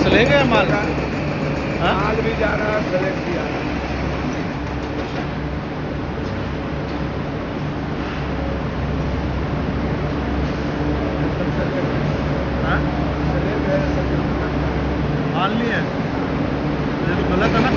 Slag है माल? हाँ? माल भी जा रहा है, स्लेग भी आ रहा है। हाँ? स्लेग है, माल नहीं है, ये तो गलत है ना।